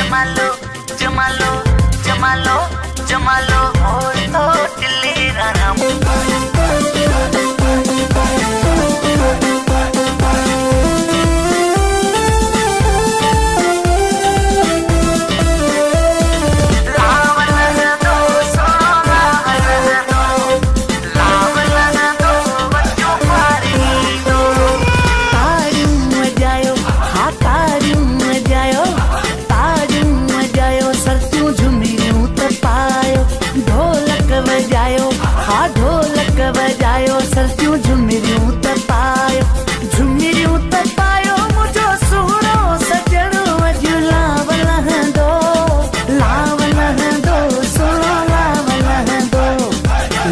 जमालो जमालो जमालो जमालो और तो टिल्ले राना ढोलक बजायो सरतियूं झुमिरियूं त पायो मुझो सुहिणो सजणो अॼु लाव लहंदो सुहिणो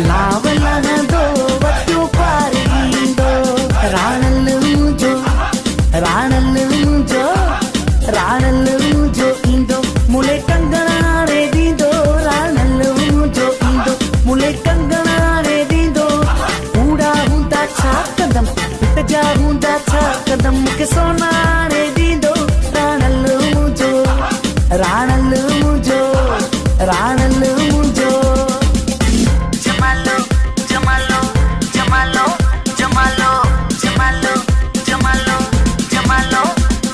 लाव लहंदो वटियूं पार ईंदो राणल मुंहिंजो ईंदो मुले कंगण रे ॾींदो राणल मुंहिंजो ईंदो मुले कंगण कदम मूंखे सोनारे ॾींदो राणल मुंहिंजो जमालो जमालो जमालो जमालो जमालो जमालो जमालो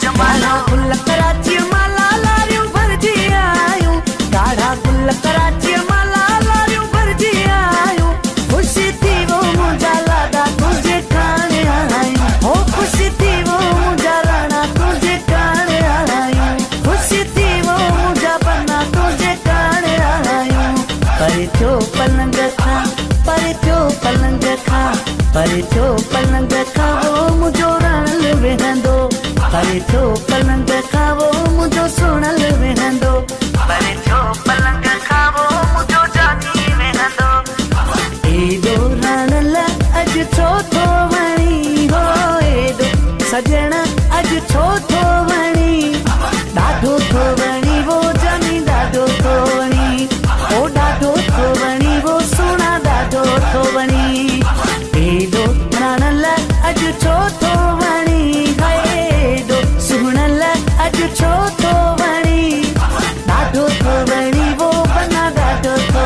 जमालो गुल कराची माला लारियूं भरजी आयूं ॾाढा गुल कराची माला लारियूं भरजी आयूं ख़ुशी थी वो मुंहिंजा लाॾा तुंहिंजे काणे आयूं हो ख़ुशी थी वो मुंहिंजा राणा तुंहिंजे काणे आयूं ख़ुशी थी वो मुंहिंजा बना तुंहिंजे काणे आयूं पर थियो पलंग खां वो मुंहिंजो राणल वेहंदो पर थियो पलंग खां वो मुंहिंजो सुणल वेहंदो पर थियो पलंग खां वो मुंहिंजो जानी वेहंदो एॾो राणल अॼु छो थो वणी हो एॾो सजण अॼु छो थो वणी ॾाढो थो वणी वो जानी ॾाढो थो वणी ओ ॾाढो थो वणी वो सुहिणा ॾाढो थो वणी एॾो राणल अॼु छो थो वणी एॾो सुहिणल अॼु छो थो वणी ॾाढो थो वणी वो बना ॾाढो थो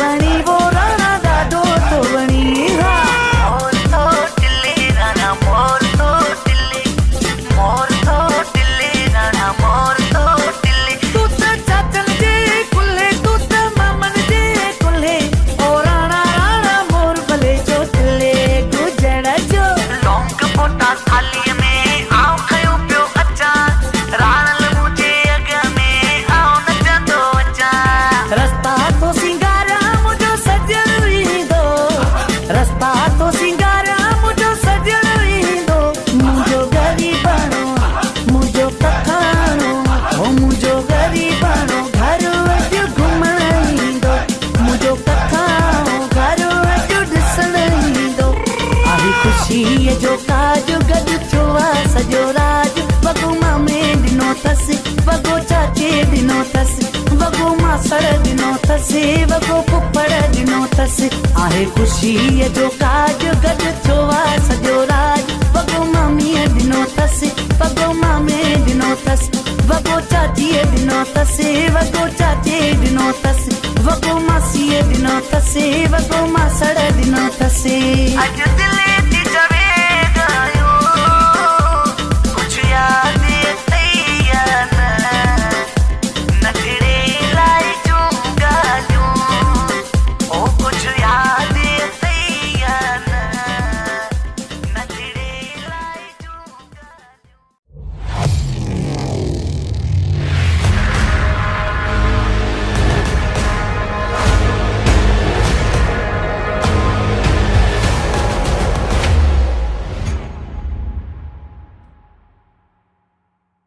वणी वो राणा ॾाढो थो वणी मोर थो टिल्ले राणा मोर थो टिल्ले राणा मोर थो टिल्ले तूं त चाचन जे कुल्हे तूं त मामन जे कुल्हे ओ राणा मोर भले जो टिल्ले गुजण जो लौंग पोटा थालीअ में आऊं खयो पियो अचां राणल मुंहिंजे अॻ में आऊं नचंदो अचां रस्ता तो सिंगारा मुंहिंजो सजण ईंदो रस्ता तो सिंगारा मुंहिंजो सजण ईंदो मुंहिंजो ग़रीबाणो मुंहिंजो कखाणो हो मुंहिंजो ग़रीबाणो घर अॼु घुमण ईंदो मुंहिंजो कखाणो घर अॼु ॾिसण ईंदो आहे ख़ुशीअ जो काज गॾु थियो आहे सॼो राज वॻो मामे ॾिनो अथसि वॻो चाचे ॾिनो अथसि वॻो मासड़ ॾिनो अथसि वॻो फुफड़ ॾिनो अथसि आहे ख़ुशीअ जो काज गॾु थियो आहे सॼो राज वॻो मामीअ ॾिनो अथसि वॻो मामे ॾिनो अथसि वॻो चाचीअ ॾिनो अथसि वॻो चाचे ॾिनो अथसि वॻो मासीअ ॾिनो अथसि वॻो मासड़ ॾिनो अथसि अॼु दिलि